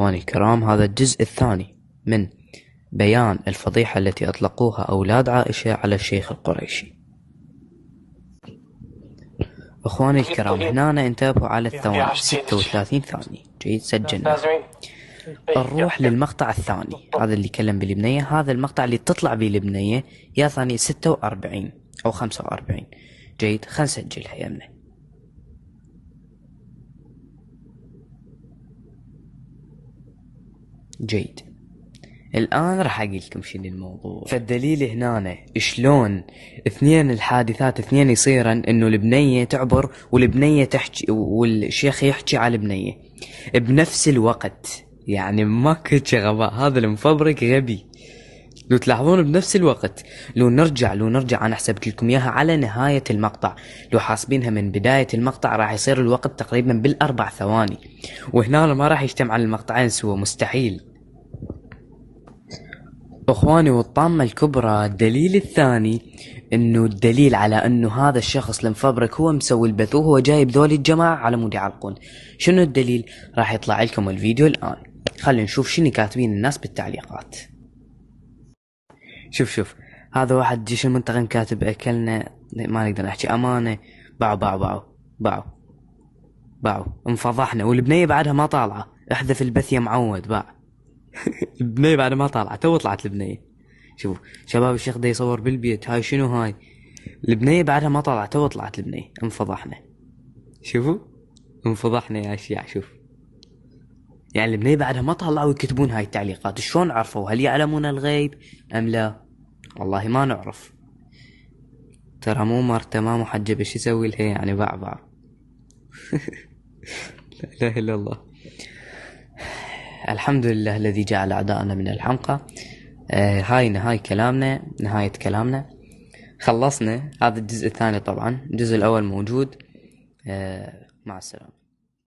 إخواني الكرام، هذا الجزء الثاني من بيان الفضيحة التي أطلقوها أولاد عائشة على الشيخ القريشي. إخواني الكرام، هنا انتبهوا على الثواني، 36 ثانية. جيد، سجلنا. نروح للمقطع الثاني، هذا اللي كلم بالبنية، هذا المقطع اللي تطلع به البنية يا ثانية 46 أو 45. جيد، خلينا نسجلها يمنا. جيد، الآن راح أقول لكم شنو الموضوع. فالدليل هنا شلون اثنين الحادثات اثنين يصيرن، انه البنية تعبر والبنية تحكي والشيخ يحكي على البنية بنفس الوقت. يعني ماكو غباء، هذا المفبرك غبي. لو تلاحظون بنفس الوقت، لو نرجع انا حسبت لكم اياها على نهاية المقطع، لو حاسبينها من بداية المقطع راح يصير الوقت تقريبا بالاربع ثواني، وهنا ما راح يجتمع المقطعين سوا، مستحيل. اخواني، والطامة الكبرى الدليل الثاني، انه الدليل على انه هذا الشخص المفبرك هو مسوي البث وهو جايب ذولي الجماعة على مود يعلقون. شنو الدليل؟ راح يطلع لكم الفيديو الان. خلينا نشوف شنو كاتبين الناس بالتعليقات. شوف هذا واحد جيش المنتقم كاتب اكلنا، ما نقدر نحكي امانة، باعوا انفضحنا، والبنية بعدها ما طالعة، احذف البث يا معود. باع البنية بعد ما طالعة، تو طلعت البنية. شوفوا شباب، الشيخ دا يصور بالبيت، هاي شنو هاي؟ البنية بعدها ما طلعت، تو طلعت البنية، انفضحنا. شوفوا انفضحنا يا شيع. شوف يعني البنية بعدها ما طلعوا يكتبون هاي التعليقات. شلون عرفوا؟ هل يعلمون الغيب ام لا؟ والله ما نعرف. ترى مو مرته ما محجبة، شو يسوي لها يعني؟ باع لا اله الا الله. الحمد لله الذي جعل اعداءنا من الحمقى. هاي نهاية كلامنا. خلصنا هذا الجزء الثاني، طبعا الجزء الاول موجود. مع السلامة.